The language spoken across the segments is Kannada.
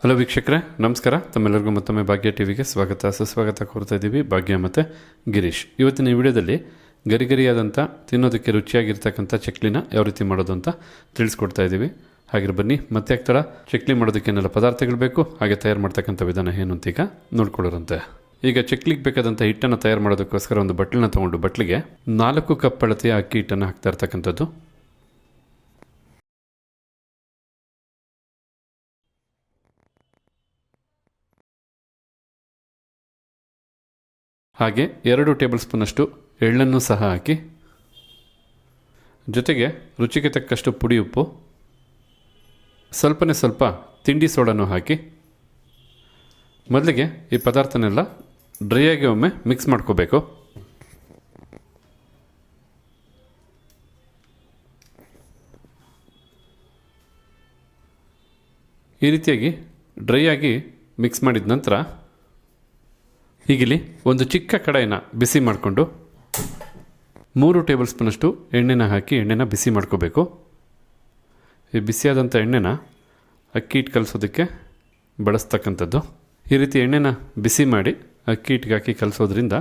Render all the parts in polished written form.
ಹಲೋ ವೀಕ್ಷಕರೇ, ನಮಸ್ಕಾರ. ತಮ್ಮೆಲ್ಲರಿಗೂ ಮತ್ತೊಮ್ಮೆ ಭಾಗ್ಯ ಟಿವಿಗೆ ಸ್ವಾಗತ ಸುಸ್ವಾಗತ ಕೋರ್ತಾ ಇದ್ದೀವಿ. ಭಾಗ್ಯ ಮತ್ತು ಗಿರೀಶ್. ಇವತ್ತಿನ ಈ ವಿಡಿಯೋದಲ್ಲಿ ಗರಿಗರಿಯಾದಂಥ ತಿನ್ನೋದಕ್ಕೆ ರುಚಿಯಾಗಿರ್ತಕ್ಕಂಥ ಚಕ್ಲಿನ ಯಾವ ರೀತಿ ಮಾಡೋದು ಅಂತ ತಿಳಿಸ್ಕೊಡ್ತಾ ಇದ್ದೀವಿ. ಹಾಗೆ ಬನ್ನಿ ಮತ್ತೆ ಆಗ್ತಾರ ಚಕ್ಲಿ ಮಾಡೋದಕ್ಕೆ ಏನೆಲ್ಲ ಪದಾರ್ಥಗಳು ಬೇಕು, ಹಾಗೆ ತಯಾರು ಮಾಡ್ತಕ್ಕಂಥ ವಿಧಾನ ಏನು ಅಂತ ಈಗ ನೋಡ್ಕೊಳ್ಳೋರಂತೆ. ಈಗ ಚಕ್ಲಿಗೆ ಬೇಕಾದಂಥ ಹಿಟ್ಟನ್ನು ತಯಾರು ಮಾಡೋದಕ್ಕೋಸ್ಕರ ಒಂದು ಬಟ್ಲನ್ನ ತೊಗೊಂಡು ಬಟ್ಲಿಗೆ 4 ಕಪ್ ಅಳತೆಯ ಅಕ್ಕಿ ಹಿಟ್ಟನ್ನು ಹಾಕ್ತಾ ಇರ್ತಕ್ಕಂಥದ್ದು. ಹಾಗೆ 2 ಟೇಬಲ್ ಸ್ಪೂನಷ್ಟು ಎಳ್ಳನ್ನು ಸಹ ಹಾಕಿ, ಜೊತೆಗೆ ರುಚಿಗೆ ತಕ್ಕಷ್ಟು ಪುಡಿ ಉಪ್ಪು, ಸ್ವಲ್ಪನೇ ಸ್ವಲ್ಪ ತಿಂಡಿ ಸೋಡನ್ನು ಹಾಕಿ ಮೊದಲಿಗೆ ಈ ಪದಾರ್ಥನೆಲ್ಲ ಡ್ರೈಯಾಗಿ ಒಮ್ಮೆ ಮಿಕ್ಸ್ ಮಾಡ್ಕೋಬೇಕು. ಈ ರೀತಿಯಾಗಿ ಡ್ರೈಯಾಗಿ ಮಿಕ್ಸ್ ಮಾಡಿದ ನಂತರ ಈಗಿಲ್ಲಿ ಒಂದು ಚಿಕ್ಕ ಕಡಾಯಿನ ಬಿಸಿ ಮಾಡಿಕೊಂಡು 3 ಟೇಬಲ್ ಸ್ಪೂನಷ್ಟು ಎಣ್ಣೆನ ಹಾಕಿ ಎಣ್ಣೆನ ಬಿಸಿ ಮಾಡ್ಕೋಬೇಕು. ಈ ಬಿಸಿಯಾದಂಥ ಎಣ್ಣೆನ ಅಕ್ಕಿ ಹಿಟ್ಟು ಕಲಿಸೋದಕ್ಕೆ ಬಳಸ್ತಕ್ಕಂಥದ್ದು. ಈ ರೀತಿ ಎಣ್ಣೆನ ಬಿಸಿ ಮಾಡಿ ಅಕ್ಕಿ ಹಿಟ್ಟಿಗೆ ಹಾಕಿ ಕಲಿಸೋದ್ರಿಂದ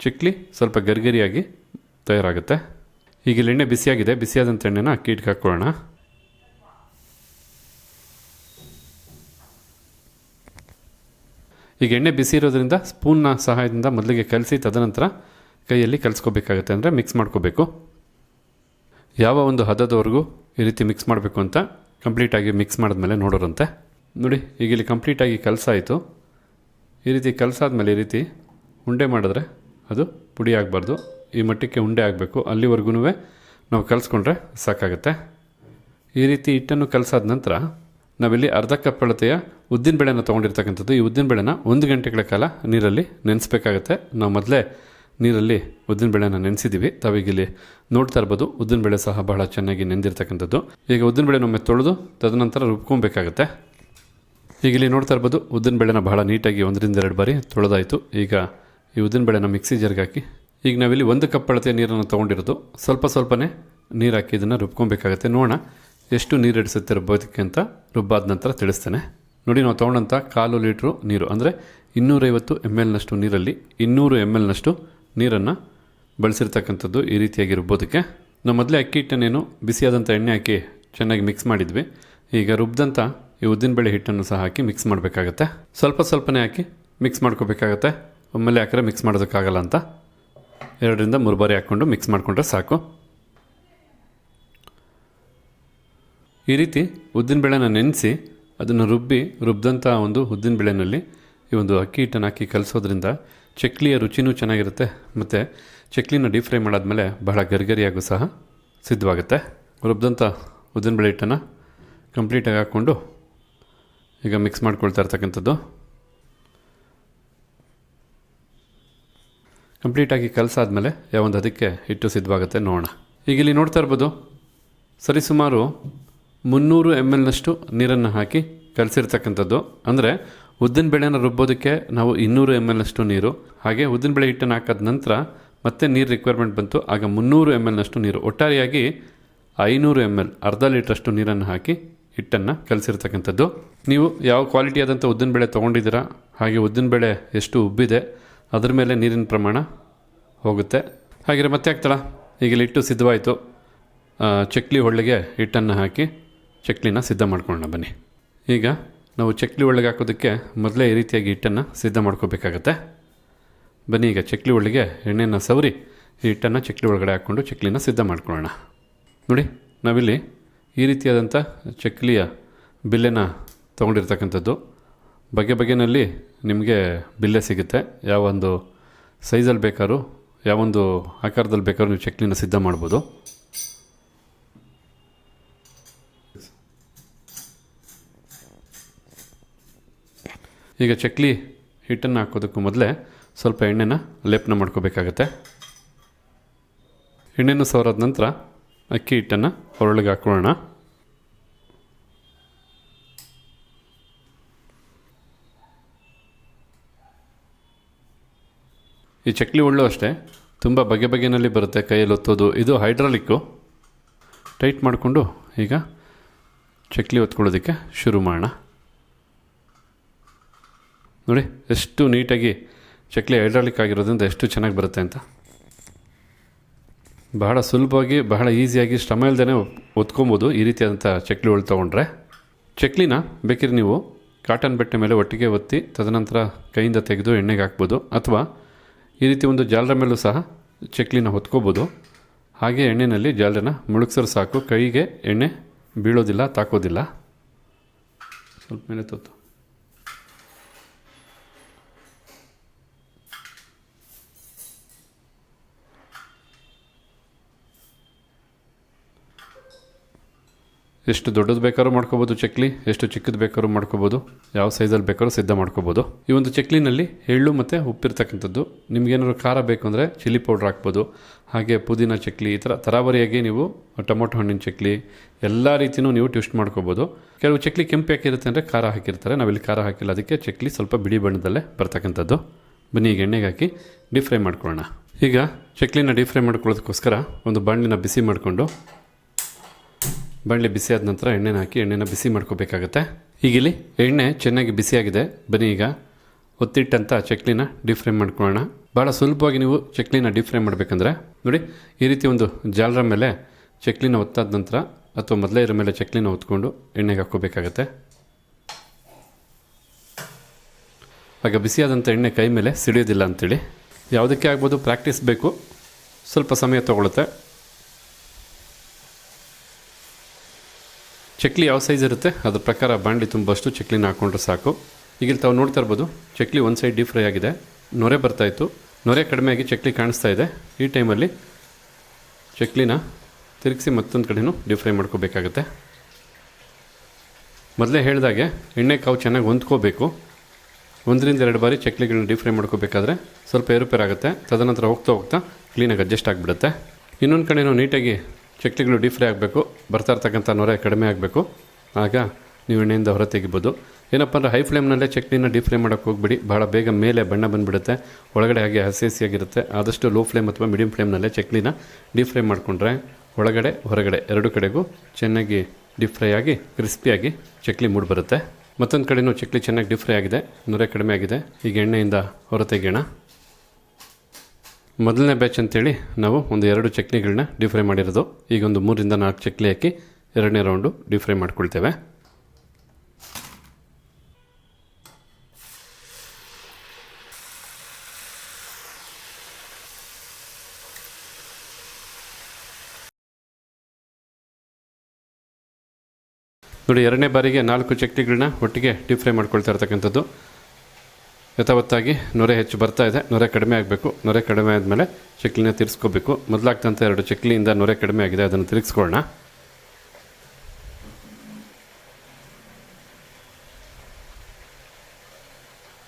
ಚಕ್ಲಿ ಸ್ವಲ್ಪ ಗರಿಗರಿಯಾಗಿ ತಯಾರಾಗುತ್ತೆ. ಈಗ ಎಣ್ಣೆ ಬಿಸಿಯಾಗಿದೆ. ಬಿಸಿಯಾದಂಥ ಎಣ್ಣೆನ ಅಕ್ಕಿ ಹಿಟ್ಟಿಗೆ ಹಾಕ್ಕೊಳ್ಳೋಣ. ಈಗ ಎಣ್ಣೆ ಬಿಸಿ ಇರೋದ್ರಿಂದ ಸ್ಪೂನ್ನ ಸಹಾಯದಿಂದ ಮೊದಲಿಗೆ ಕಲಸಿ ತದನಂತರ ಕೈಯಲ್ಲಿ ಕಲಿಸ್ಕೋಬೇಕಾಗತ್ತೆ, ಅಂದರೆ ಮಿಕ್ಸ್ ಮಾಡ್ಕೋಬೇಕು. ಯಾವ ಒಂದು ಹದದವರೆಗೂ ಈ ರೀತಿ ಮಿಕ್ಸ್ ಮಾಡಬೇಕು ಅಂತ ಕಂಪ್ಲೀಟಾಗಿ ಮಿಕ್ಸ್ ಮಾಡಿದ್ಮೇಲೆ ನೋಡೋರಂತೆ. ನೋಡಿ, ಈಗ ಇಲ್ಲಿ ಕಂಪ್ಲೀಟಾಗಿ ಕಲಸಾಯಿತು. ಈ ರೀತಿ ಕಲಸಾದ್ಮೇಲೆ ಈ ರೀತಿ ಉಂಡೆ ಮಾಡಿದ್ರೆ ಅದು ಪುಡಿ ಆಗಬಾರ್ದು, ಈ ಮಟ್ಟಕ್ಕೆ ಉಂಡೆ ಆಗಬೇಕು. ಅಲ್ಲಿವರೆಗೂ ನಾವು ಕಲಿಸ್ಕೊಂಡ್ರೆ ಸಾಕಾಗುತ್ತೆ. ಈ ರೀತಿ ಹಿಟ್ಟನ್ನು ಕಲಸಾದ ನಂತರ ನಾವಿಲ್ಲಿ ಅರ್ಧ ಕಪ್ ಅಳತೆಯ ಉದ್ದಿನಬೇಳೆನ ತೊಗೊಂಡಿರ್ತಕ್ಕಂಥದ್ದು. ಈ ಉದ್ದಿನಬೇಳೆನ 1 ಗಂಟೆಗಳ ಕಾಲ ನೀರಲ್ಲಿ ನೆನೆಸ್ಬೇಕಾಗತ್ತೆ. ನಾವು ಮೊದಲೇ ನೀರಲ್ಲಿ ಉದ್ದಿನಬೇಳೆನ ನೆನೆಸಿದ್ದೀವಿ. ತಾವೀಗಿಲ್ಲಿ ನೋಡ್ತಾ ಇರ್ಬೋದು, ಉದ್ದಿನಬೇಳೆ ಸಹ ಬಹಳ ಚೆನ್ನಾಗಿ ನೆಂದಿರ್ತಕ್ಕಂಥದ್ದು. ಈಗ ಉದ್ದಿನಬೇಳೆನೊಮ್ಮೆ ತೊಳೆದು ತದನಂತರ ರುಬ್ಕೊಬೇಕಾಗತ್ತೆ. ಈಗ ಇಲ್ಲಿ ನೋಡ್ತಾ ಇರ್ಬೋದು, ಉದ್ದಿನಬೇಳೆನ ಬಹಳ ನೀಟಾಗಿ 1ರಿಂದ 2 ಬಾರಿ ತೊಳೆದಾಯಿತು. ಈಗ ಈ ಉದ್ದಿನಬೇಳೆನ ಮಿಕ್ಸಿ ಜಾರ್ಗೆ ಹಾಕಿ, ಈಗ ನಾವಿಲ್ಲಿ 1 ಕಪ್ ಅಳತೆಯ ನೀರನ್ನು ತೊಗೊಂಡಿರೋದು. ಸ್ವಲ್ಪನೇ ನೀರು ಹಾಕಿ ಇದನ್ನು ರುಬ್ಕೊಬೇಕಾಗತ್ತೆ. ನೋಡೋಣ ಎಷ್ಟು ನೀರು ಹಿಡಿಸುತ್ತೆ ರುಬ್ಬೋದಕ್ಕೆ ಅಂತ ರುಬ್ಬಾದ ನಂತರ ತಿಳಿಸ್ತೇನೆ. ನೋಡಿ, ನಾವು ತೊಗೊಂಡಂಥ 1/4 ಲೀಟ್ರು ನೀರು, ಅಂದರೆ 250 ml ನಷ್ಟು ನೀರಲ್ಲಿ 200 ml ನಷ್ಟು ನೀರನ್ನು ಬಳಸಿರ್ತಕ್ಕಂಥದ್ದು ಈ ರೀತಿಯಾಗಿ ರುಬ್ಬೋದಕ್ಕೆ. ನಾವು ಮೊದಲೇ ಅಕ್ಕಿ ಹಿಟ್ಟನ್ನೇನು ಬಿಸಿಯಾದಂಥ ಎಣ್ಣೆ ಹಾಕಿ ಚೆನ್ನಾಗಿ ಮಿಕ್ಸ್ ಮಾಡಿದ್ವಿ. ಈಗ ರುಬ್ಬಿದಂಥ ಈ ಉದ್ದಿನಬೇಳೆ ಹಿಟ್ಟನ್ನು ಸಹ ಹಾಕಿ ಮಿಕ್ಸ್ ಮಾಡಬೇಕಾಗತ್ತೆ. ಸ್ವಲ್ಪನೇ ಹಾಕಿ ಮಿಕ್ಸ್ ಮಾಡ್ಕೋಬೇಕಾಗತ್ತೆ. ಒಮ್ಮೆಲೆ ಹಾಕಿದ್ರೆ ಮಿಕ್ಸ್ ಮಾಡೋದಕ್ಕಾಗಲ್ಲ ಅಂತ 2ರಿಂದ 3 ಬಾರಿ ಹಾಕ್ಕೊಂಡು ಮಿಕ್ಸ್ ಮಾಡಿಕೊಂಡ್ರೆ ಸಾಕು. ಈ ರೀತಿ ಉದ್ದಿನಬೇಳೆನ ನೆನೆಸಿ ಅದನ್ನು ರುಬ್ಬಿದಂಥ ಒಂದು ಉದ್ದಿನಬೇಳೆನಲ್ಲಿ ಈ ಒಂದು ಅಕ್ಕಿ ಹಿಟ್ಟನ್ನು ಹಾಕಿ ಕಲಿಸೋದ್ರಿಂದ ಚಕ್ಲಿಯ ರುಚಿನೂ ಚೆನ್ನಾಗಿರುತ್ತೆ. ಮತ್ತು ಚಕ್ಲಿನ ಡೀಪ್ ಫ್ರೈ ಮಾಡಾದ್ಮೇಲೆ ಬಹಳ ಗರಿಗರಿಯಾಗೂ ಸಹ ಸಿದ್ಧವಾಗುತ್ತೆ. ರುಬ್ಬಿದಂಥ ಉದ್ದಿನಬೇಳೆ ಹಿಟ್ಟನ್ನು ಕಂಪ್ಲೀಟಾಗಿ ಹಾಕ್ಕೊಂಡು ಈಗ ಮಿಕ್ಸ್ ಮಾಡ್ಕೊಳ್ತಾ ಇರ್ತಕ್ಕಂಥದ್ದು. ಕಂಪ್ಲೀಟಾಗಿ ಕಲಸಾದ್ಮೇಲೆ ಯಾವೊಂದು ಅದಕ್ಕೆ ಹಿಟ್ಟು ಸಿದ್ಧವಾಗುತ್ತೆ ನೋಡೋಣ. ಈಗ ಇಲ್ಲಿ ನೋಡ್ತಾ ಇರ್ಬೋದು, ಸರಿಸುಮಾರು 300 ml ನಷ್ಟು ನೀರನ್ನು ಹಾಕಿ ಕಲಸಿರ್ತಕ್ಕಂಥದ್ದು. ಅಂದರೆ ಉದ್ದಿನಬೇಳೆನ ರುಬ್ಬೋದಕ್ಕೆ ನಾವು 200 ml ನಷ್ಟು ನೀರು, ಹಾಗೆ ಉದ್ದಿನಬೇಳೆ ಹಿಟ್ಟನ್ನು ಹಾಕಿದ ನಂತರ ಮತ್ತೆ ನೀರು ರಿಕ್ವೈರ್ಮೆಂಟ್ ಬಂತು, ಆಗ 300 ml ನಷ್ಟು ನೀರು, ಒಟ್ಟಾರೆಯಾಗಿ 500 ml, ಅರ್ಧ ಲೀಟ್ರಷ್ಟು ನೀರನ್ನು ಹಾಕಿ ಹಿಟ್ಟನ್ನು ಕಲಸಿರ್ತಕ್ಕಂಥದ್ದು. ನೀವು ಯಾವ ಕ್ವಾಲಿಟಿಯಾದಂಥ ಉದ್ದಿನಬೇಳೆ ತೊಗೊಂಡಿದ್ದೀರಾ, ಹಾಗೆ ಉದ್ದಿನಬೇಳೆ ಎಷ್ಟು ಉಬ್ಬಿದೆ ಅದ್ರ ಮೇಲೆ ನೀರಿನ ಪ್ರಮಾಣ ಹೋಗುತ್ತೆ. ಹಾಗೆ ಮತ್ತೆ ಆಗ್ತಲ್ಲ, ಈಗ ಹಿಟ್ಟು ಸಿದ್ಧವಾಯಿತು. ಚಕ್ಲಿ ಒಳ್ಳೆಗೆ ಹಿಟ್ಟನ್ನು ಹಾಕಿ ಚಕ್ಲಿನ ಸಿದ್ಧ ಮಾಡ್ಕೊಳ್ಳೋಣ ಬನ್ನಿ. ಈಗ ನಾವು ಚಕ್ಲಿ ಒಳಗೆ ಹಾಕೋದಕ್ಕೆ ಮೊದಲೇ ಈ ರೀತಿಯಾಗಿ ಹಿಟ್ಟನ್ನು ಸಿದ್ಧ ಮಾಡ್ಕೋಬೇಕಾಗತ್ತೆ. ಬನ್ನಿ, ಈಗ ಚಕ್ಲಿ ಒಳಗೆ ಎಣ್ಣೆಯನ್ನು ಸವರಿ ಈ ಹಿಟ್ಟನ್ನು ಚಕ್ಲಿ ಒಳಗಡೆ ಹಾಕ್ಕೊಂಡು ಚಕ್ಲಿನ ಸಿದ್ಧ ಮಾಡ್ಕೊಳ್ಳೋಣ. ನೋಡಿ, ನಾವಿಲ್ಲಿ ಈ ರೀತಿಯಾದಂಥ ಚಕ್ಲಿಯ ಬಿಲ್ಲೆನ ತೊಗೊಂಡಿರ್ತಕ್ಕಂಥದ್ದು. ಬಗೆನಲ್ಲಿ ನಿಮಗೆ ಬಿಲ್ಲೆ ಸಿಗುತ್ತೆ. ಯಾವೊಂದು ಸೈಜಲ್ಲಿ ಬೇಕಾದ್ರೂ, ಯಾವೊಂದು ಆಕಾರದಲ್ಲಿ ಬೇಕಾದ್ರೂ ನೀವು ಚಕ್ಲಿನ ಸಿದ್ಧ ಮಾಡ್ಬೋದು. ಈಗ ಚಕ್ಲಿ ಹಿಟ್ಟನ್ನು ಹಾಕೋದಕ್ಕೂ ಮೊದಲೇ ಸ್ವಲ್ಪ ಎಣ್ಣೆನ ಲೇಪನ ಮಾಡ್ಕೋಬೇಕಾಗತ್ತೆ. ಎಣ್ಣೆಯನ್ನು ಸವರಾದ ನಂತರ ಅಕ್ಕಿ ಹಿಟ್ಟನ್ನು ಹೊರೊಳಗೆ ಹಾಕೊಳ್ಳೋಣ. ಈ ಚಕ್ಲಿ ಉಳ್ಳು ಅಷ್ಟೇ ತುಂಬ ಬಗೆನಲ್ಲಿ ಬರುತ್ತೆ. ಕೈಯಲ್ಲಿ ಒತ್ತೋದು, ಇದು ಹೈಡ್ರಾಲಿಕ್ಕು. ಟೈಟ್ ಮಾಡಿಕೊಂಡು ಈಗ ಚಕ್ಲಿ ಒತ್ಕೊಳ್ಳೋದಕ್ಕೆ ಶುರು ಮಾಡೋಣ. ನೋಡಿ ಎಷ್ಟು ನೀಟಾಗಿ ಚಕ್ಲಿ ಹೈಡ್ರಾಲಿಕ್ ಆಗಿರೋದ್ರಿಂದ ಎಷ್ಟು ಚೆನ್ನಾಗಿ ಬರುತ್ತೆ ಅಂತ. ಬಹಳ ಸುಲಭವಾಗಿ ಬಹಳ ಈಸಿಯಾಗಿ ಶ್ರಮ ಇಲ್ಲದೇ ಒತ್ಕೊಬೋದು ಈ ರೀತಿಯಾದಂಥ ಚಕ್ಲಿಗಳು ತೊಗೊಂಡ್ರೆ. ಚಕ್ಲಿನ ಬೇಕಿದ್ರೆ ನೀವು ಕಾಟನ್ ಬಟ್ಟೆ ಮೇಲೆ ಒಟ್ಟಿಗೆ ಒತ್ತಿ ತದನಂತರ ಕೈಯಿಂದ ತೆಗೆದು ಎಣ್ಣೆಗೆ ಹಾಕ್ಬೋದು, ಅಥವಾ ಈ ರೀತಿ ಒಂದು ಜಾಲರ ಮೇಲೂ ಸಹ ಚಕ್ಲಿನ ಹೊತ್ಕೋಬೋದು. ಹಾಗೆ ಎಣ್ಣೆಯಲ್ಲಿ ಜಾಲರನ್ನ ಮುಳುಗ್ಸರು ಸಾಕು, ಕೈಗೆ ಎಣ್ಣೆ ಬೀಳೋದಿಲ್ಲ, ತಾಕೋದಿಲ್ಲ. ಸ್ವಲ್ಪ ಮೇಲೆ ತೊತ್ತು ಎಷ್ಟು ದೊಡ್ಡದು ಬೇಕಾದ್ರೂ ಮಾಡ್ಕೋಬೋದು ಚಕ್ಲಿ, ಎಷ್ಟು ಚಿಕ್ಕದು ಬೇಕಾದ್ರೂ ಮಾಡ್ಕೋಬೋದು, ಯಾವ ಸೈಜಲ್ಲಿ ಬೇಕಾದ್ರೂ ಸಿದ್ಧ ಮಾಡ್ಕೋಬೋದು. ಈ ಒಂದು ಚಕ್ಲಿನಲ್ಲಿ ಎಳ್ಳು ಮತ್ತು ಉಪ್ಪಿರ್ತಕ್ಕಂಥದ್ದು. ನಿಮ್ಗೇನಾದ್ರು ಖಾರ ಬೇಕು ಅಂದರೆ ಚಿಲ್ಲಿ ಪೌಡ್ರ್ ಹಾಕ್ಬೋದು. ಹಾಗೆ ಪುದೀನ ಚಕ್ಲಿ, ಈ ಥರ ತರಾವರಿಯಾಗಿ ನೀವು ಟೊಮೊಟೊ ಹಣ್ಣಿನ ಚಕ್ಲಿ ಎಲ್ಲ ರೀತಿಯೂ ನೀವು ಟ್ವಿಸ್ಟ್ ಮಾಡ್ಕೋಬೋದು. ಕೆಲವು ಚಕ್ಲಿ ಕೆಂಪು ಹಾಕಿರುತ್ತೆ ಅಂದರೆ ಖಾರ ಹಾಕಿರ್ತಾರೆ, ನಾವಿಲ್ಲಿ ಖಾರ ಹಾಕಿಲ್ಲ, ಅದಕ್ಕೆ ಚಕ್ಲಿ ಸ್ವಲ್ಪ ಬಿಳಿ ಬಣ್ಣದಲ್ಲೇ ಬರ್ತಕ್ಕಂಥದ್ದು. ಬನ್ನಿ ಈಗ ಎಣ್ಣೆಗೆ ಹಾಕಿ ಡೀಪ್ ಫ್ರೈ ಮಾಡ್ಕೊಳ್ಳೋಣ. ಈಗ ಚಕ್ಲಿನ ಡೀಪ್ ಫ್ರೈ ಮಾಡ್ಕೊಳ್ಳೋದಕ್ಕೋಸ್ಕರ ಒಂದು ಬಾಣಲಿನ ಬಿಸಿ ಮಾಡಿಕೊಂಡು, ಬಾಣಲೆ ಬಿಸಿ ಆದ ನಂತರ ಎಣ್ಣೆನ ಹಾಕಿ ಎಣ್ಣೆನ ಬಿಸಿ ಮಾಡ್ಕೋಬೇಕಾಗತ್ತೆ. ಈಗ ಇಲ್ಲಿ ಎಣ್ಣೆ ಚೆನ್ನಾಗಿ ಬಿಸಿಯಾಗಿದೆ. ಬನ್ನಿ ಈಗ ಒತ್ತಿಟ್ಟಂಥ ಚಕ್ಲಿನ ಡೀಪ್ ಫ್ರೈ ಮಾಡ್ಕೊಳ್ಳೋಣ. ಭಾಳ ಸುಲಭವಾಗಿ ನೀವು ಚಕ್ಲಿನ ಡೀಪ್ ಫ್ರೈ ಮಾಡಬೇಕಂದ್ರೆ ನೋಡಿ, ಈ ರೀತಿ ಒಂದು ಜಾಲರ ಮೇಲೆ ಚಕ್ಲಿನ ಒತ್ತಾದ ನಂತರ ಅಥವಾ ಮೊದಲೇ ಇರೋ ಮೇಲೆ ಚಕ್ಲಿನ ಒತ್ಕೊಂಡು ಎಣ್ಣೆಗೆ ಹಾಕ್ಕೋಬೇಕಾಗತ್ತೆ. ಆಗ ಬಿಸಿಯಾದಂಥ ಎಣ್ಣೆ ಕೈ ಮೇಲೆ ಸಿಡಿಯೋದಿಲ್ಲ ಅಂಥೇಳಿ. ಯಾವುದಕ್ಕೆ ಆಗ್ಬೋದು, ಪ್ರಾಕ್ಟೀಸ್ ಬೇಕು, ಸ್ವಲ್ಪ ಸಮಯ ತೊಗೊಳುತ್ತೆ. ಚಕ್ಲಿ ಯಾವ ಸೈಜ್ ಇರುತ್ತೆ ಅದ್ರ ಪ್ರಕಾರ ಬಾಣಲಿ ತುಂಬಷ್ಟು ಚಕ್ಲಿನ ಹಾಕ್ಕೊಂಡ್ರೆ ಸಾಕು. ಈಗ ಇಲ್ಲಿ ತಾವು ನೋಡ್ತಾ ಇರ್ಬೋದು, ಚಕ್ಲಿ ಒಂದು ಸೈಡ್ ಡೀಪ್ ಫ್ರೈ ಆಗಿದೆ, ನೊರೆ ಬರ್ತಾಯಿತ್ತು, ನೊರೆ ಕಡಿಮೆಯಾಗಿ ಚಕ್ಲಿ ಕಾಣಿಸ್ತಾ ಇದೆ. ಈ ಟೈಮಲ್ಲಿ ಚಕ್ಲಿನ ತಿರುಗಿಸಿ ಮತ್ತೊಂದು ಕಡೆನೂ ಡೀಪ್ ಫ್ರೈ ಮಾಡ್ಕೋಬೇಕಾಗತ್ತೆ. ಮೊದಲೇ ಹೇಳಿದಾಗೆ ಎಣ್ಣೆ ಕಾವು ಚೆನ್ನಾಗಿ ಹೊಂದ್ಕೋಬೇಕು. 1-2 ಬಾರಿ ಚಕ್ಲಿಗಳನ್ನ ಡೀಪ್ ಫ್ರೈ ಮಾಡ್ಕೋಬೇಕಾದ್ರೆ ಸ್ವಲ್ಪ ಏರುಪೇರಾಗುತ್ತೆ. ತದನಂತರ ಹೋಗ್ತಾ ಹೋಗ್ತಾ ಕ್ಲೀನಾಗಿ ಅಡ್ಜಸ್ಟ್ ಆಗಿಬಿಡುತ್ತೆ. ಇನ್ನೊಂದು ಕಡೆನೂ ನೀಟಾಗಿ ಚಕ್ಲಿಗಳು ಡೀಪ್ ಫ್ರೈ ಆಗಬೇಕು, ಬರ್ತಾ ಇರ್ತಕ್ಕಂಥ ನೊರೆ ಕಡಿಮೆ ಆಗಬೇಕು. ಆಗ ನೀವು ಎಣ್ಣೆಯಿಂದ ಹೊರ ತೆಗಿಬೋದು. ಏನಪ್ಪ ಅಂದರೆ ಹೈ ಫ್ಲೇಮ್ನಲ್ಲೇ ಚಕ್ಲಿನ ಡೀಪ್ ಫ್ರೈ ಮಾಡೋಕ್ಕೆ ಹೋಗ್ಬಿಡಿ, ಭಾಳ ಬೇಗ ಮೇಲೆ ಬಣ್ಣ ಬಂದುಬಿಡುತ್ತೆ, ಒಳಗಡೆ ಹಾಗೆ ಹಸಿಯಾಗಿರುತ್ತೆ. ಆದಷ್ಟು ಲೋ ಫ್ಲೇಮ್ ಅಥವಾ ಮೀಡಿಯಂ ಫ್ಲೇಮ್ನಲ್ಲೇ ಚಕ್ಲಿನ ಡೀಪ್ ಫ್ರೈ ಮಾಡಿಕೊಂಡ್ರೆ ಒಳಗಡೆ ಹೊರಗಡೆ ಎರಡು ಕಡೆಗೂ ಚೆನ್ನಾಗಿ ಡೀಪ್ ಫ್ರೈ ಆಗಿ ಕ್ರಿಸ್ಪಿಯಾಗಿ ಚಕ್ಲಿ ಮೂಡಿ ಬರುತ್ತೆ. ಮತ್ತೊಂದು ಕಡೆನೂ ಚಕ್ಲಿ ಚೆನ್ನಾಗಿ ಡೀಪ್ ಫ್ರೈ ಆಗಿದೆ, ನೊರೆ ಕಡಿಮೆ ಆಗಿದೆ. ಈಗ ಎಣ್ಣೆಯಿಂದ ಹೊರ ತೆಗೆಯೋಣ. ಮೊದಲನೇ ಬ್ಯಾಚ್ ಅಂತೇಳಿ ನಾವು ಒಂದು 2 ಚಕ್ಲಿಗಳನ್ನ ಡೀಪ್ ಫ್ರೈ ಮಾಡಿರೋದು. ಈಗ ಒಂದು 3-4 ಚಕ್ಲಿ ಹಾಕಿ 2ನೇ ರೌಂಡು ಡೀಪ್ ಫ್ರೈ ಮಾಡ್ಕೊಳ್ತೇವೆ. ನೋಡಿ, 2ನೇ ಬಾರಿಗೆ 4 ಚಕ್ಲಿಗಳನ್ನ ಒಟ್ಟಿಗೆ ಡೀಪ್ ಫ್ರೈ ಮಾಡ್ಕೊಳ್ತಾ ಇರ್ತಕ್ಕಂಥದ್ದು. ಯಥಾವತ್ತಾಗಿ ನೊರೆ ಹೆಚ್ಚು ಬರ್ತಾ ಇದೆ, ನೊರೆ ಕಡಿಮೆ ಆಗಬೇಕು. ನೊರೆ ಕಡಿಮೆ ಆದಮೇಲೆ ಚಕ್ಲಿನ ತಿರ್ಸ್ಕೋಬೇಕು. ಮೊದಲಾಗ್ತಂಥ 2 ಚಕ್ಲಿಯಿಂದ ನೊರೆ ಕಡಿಮೆ ಆಗಿದೆ, ಅದನ್ನು ತಿರುಗಿಸ್ಕೊಳ್ಳೋಣ.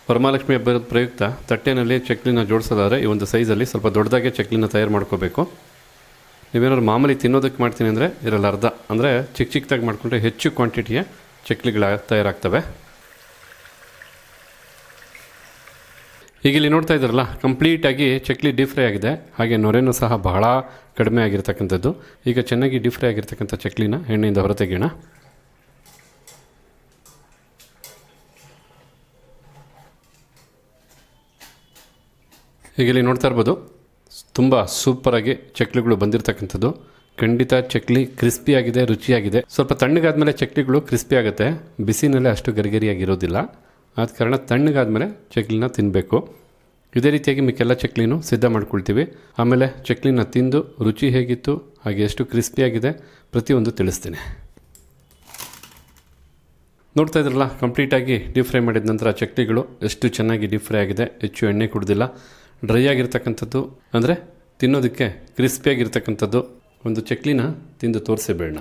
ವರಮಹಾಲಕ್ಷ್ಮಿ ಹಬ್ಬದ ಪ್ರಯುಕ್ತ ತಟ್ಟೆನಲ್ಲಿ ಚಕ್ಲಿನ ಜೋಡಿಸೋದಾದರೆ ಈ ಒಂದು ಸೈಜಲ್ಲಿ ಸ್ವಲ್ಪ ದೊಡ್ಡದಾಗೆ ಚಕ್ಲಿನ ತಯಾರು ಮಾಡ್ಕೋಬೇಕು. ನೀವೇನಾದ್ರು ಮಾಮೂಲಿ ತಿನ್ನೋದಕ್ಕೆ ಮಾಡ್ತೀನಿ ಅಂದರೆ ಇದರಲ್ಲಿ ಅರ್ಧ, ಅಂದರೆ ಚಿಕ್ಕದಾಗಿ ಮಾಡಿಕೊಂಡ್ರೆ ಹೆಚ್ಚು ಕ್ವಾಂಟಿಟಿಯ ಚಕ್ಲಿಗಳ ತಯಾರಾಗ್ತವೆ. ಈಗ ಇಲ್ಲಿ ನೋಡ್ತಾ ಇದ್ದಾರಲ್ಲ, ಕಂಪ್ಲೀಟಾಗಿ ಚಕ್ಲಿ ಡೀಪ್ ಫ್ರೈ ಆಗಿದೆ. ಹಾಗೆ ನೊರೆನೂ ಸಹ ಬಹಳ ಕಡಿಮೆ ಆಗಿರ್ತಕ್ಕಂಥದ್ದು. ಈಗ ಚೆನ್ನಾಗಿ ಡೀಪ್ ಫ್ರೈ ಆಗಿರ್ತಕ್ಕಂಥ ಚಕ್ಲಿನ ಎಣ್ಣೆಯಿಂದ ಹೊರ ತೆಗೆಯೋಣ. ಈಗ ಇಲ್ಲಿ ನೋಡ್ತಾ ಇರ್ಬೋದು, ತುಂಬ ಸೂಪರಾಗಿ ಚಕ್ಲಿಗಳು ಬಂದಿರತಕ್ಕಂಥದ್ದು. ಖಂಡಿತ ಚಕ್ಲಿ ಕ್ರಿಸ್ಪಿಯಾಗಿದೆ, ರುಚಿಯಾಗಿದೆ. ಸ್ವಲ್ಪ ತಣ್ಣಗಾದ್ಮೇಲೆ ಚಕ್ಲಿಗಳು ಕ್ರಿಸ್ಪಿ ಆಗುತ್ತೆ, ಬಿಸಿನಲ್ಲೇ ಅಷ್ಟು ಗರಿಗರಿಯಾಗಿರೋದಿಲ್ಲ. ಆದ ಕಾರಣ ತಣ್ಣಗಾದ್ಮೇಲೆ ಚಕ್ಲಿನ ತಿನ್ನಬೇಕು. ಇದೇ ರೀತಿಯಾಗಿ ಮಿಕ್ಕೆಲ್ಲ ಚಕ್ಲಿನೂ ಸಿದ್ಧ ಮಾಡ್ಕೊಳ್ತೀವಿ. ಆಮೇಲೆ ಚಕ್ಲಿನ ತಿಂದು ರುಚಿ ಹೇಗಿತ್ತು, ಹಾಗೆ ಎಷ್ಟು ಕ್ರಿಸ್ಪಿಯಾಗಿದೆ ಪ್ರತಿಯೊಂದು ತಿಳಿಸ್ತೀನಿ. ನೋಡ್ತಾ ಇದ್ರಲ್ಲ, ಕಂಪ್ಲೀಟಾಗಿ ಡೀಪ್ ಫ್ರೈ ಮಾಡಿದ ನಂತರ ಚಕ್ಲಿಗಳು ಎಷ್ಟು ಚೆನ್ನಾಗಿ ಡೀಪ್ ಫ್ರೈ ಆಗಿದೆ, ಹೆಚ್ಚು ಎಣ್ಣೆ ಕುಡ್ದಿಲ್ಲ, ಡ್ರೈ ಆಗಿರ್ತಕ್ಕಂಥದ್ದು, ಅಂದರೆ ತಿನ್ನೋದಕ್ಕೆ ಕ್ರಿಸ್ಪಿಯಾಗಿರ್ತಕ್ಕಂಥದ್ದು. ಒಂದು ಚಕ್ಲಿನ ತಿಂದು ತೋರಿಸಬೇಡ.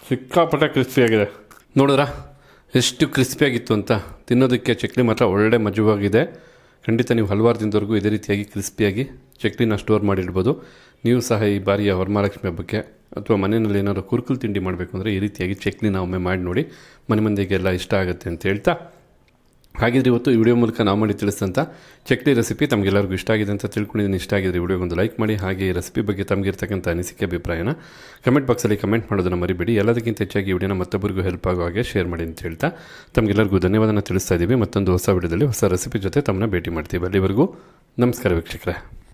ಸಿಕ್ಕಾಪಟ್ಟೆ ಕ್ರಿಸ್ಪಿಯಾಗಿದೆ. ನೋಡಿದ್ರಾ ಎಷ್ಟು ಕ್ರಿಸ್ಪಿಯಾಗಿತ್ತು ಅಂತ. ತಿನ್ನೋದಕ್ಕೆ ಚಕ್ಲಿ ಮಾತ್ರ ಒಳ್ಳೆ ಮಜವಾಗಿದೆ. ಖಂಡಿತ ನೀವು ಹಲವಾರು ದಿನದವರೆಗೂ ಇದೇ ರೀತಿಯಾಗಿ ಕ್ರಿಸ್ಪಿಯಾಗಿ ಚಕ್ಲಿನ ಸ್ಟೋರ್ ಮಾಡಿಡ್ಬೋದು. ನೀವು ಸಹ ಈ ಬಾರಿಯ ವರಮಹಾಲಕ್ಷ್ಮಿ ಹಬ್ಬಕ್ಕೆ ಅಥವಾ ಮನೆಯಲ್ಲಿ ಏನಾದರೂ ಕುರುಕುಲು ತಿಂಡಿ ಮಾಡಬೇಕು ಅಂದರೆ ಈ ರೀತಿಯಾಗಿ ಚಕ್ಲಿನ ಒಮ್ಮೆ ಮಾಡಿ ನೋಡಿ, ಮನೆ ಮಂದಿಗೆಲ್ಲ ಇಷ್ಟ ಆಗುತ್ತೆ ಅಂತ ಹೇಳ್ತಾ ಹಾಗಿದ್ರೆ ಇವತ್ತು ಈ ವಿಡಿಯೋ ಮೂಲಕ ನಾವು ಮಾಡಿ ತಿಳಿಸಿದಂಥ ಚಕ್ಲಿ ರೆಸಿಪಿ ತಮಗೆಲ್ಲರಿಗೂ ಇಷ್ಟ ಆಗಿದೆ ಅಂತ ತಿಳ್ಕೊಂಡಿದ್ದೀನಿ. ಇಷ್ಟ ಆಗಿದ್ರೆ ವಿಡಿಯೋಗೊಂದು ಲೈಕ್ ಮಾಡಿ. ಹಾಗೆ ಈ ರೆಸಿಪಿ ಬಗ್ಗೆ ತಮಗಿರ್ತಕ್ಕಂಥ ಅನಿಸಿಕೆ ಅಭಿಪ್ರಾಯನ ಕಮೆಂಟ್ ಬಾಕ್ಸಲ್ಲಿ ಕಮೆಂಟ್ ಮಾಡೋದನ್ನು ಮರಿಬೇಡಿ. ಎಲ್ಲದಕ್ಕಿಂತ ಹೆಚ್ಚಾಗಿ ಈ ವಿಡಿಯೋನ ಮತ್ತೊಬ್ಬರಿಗೂ ಹೆಲ್ಪ್ ಆಗೋ ಹಾಗೆ ಶೇರ್ ಮಾಡಿ ಅಂತ ಹೇಳ್ತಾ ತಮಗೆಲ್ಲರಿಗೂ ಧನ್ಯವಾದನ ತಿಳಿಸ್ತಾ ಇದ್ದೀವಿ. ಮತ್ತೊಂದು ಹೊಸ ವಿಡಿಯೋದಲ್ಲಿ ಹೊಸ ರೆಸಿಪಿ ಜೊತೆ ತಮ್ಮನ್ನ ಭೇಟಿ ಮಾಡ್ತೀವಿ. ಅಲ್ಲಿವರೆಗೂ ನಮಸ್ಕಾರ ವೀಕ್ಷಕರೇ.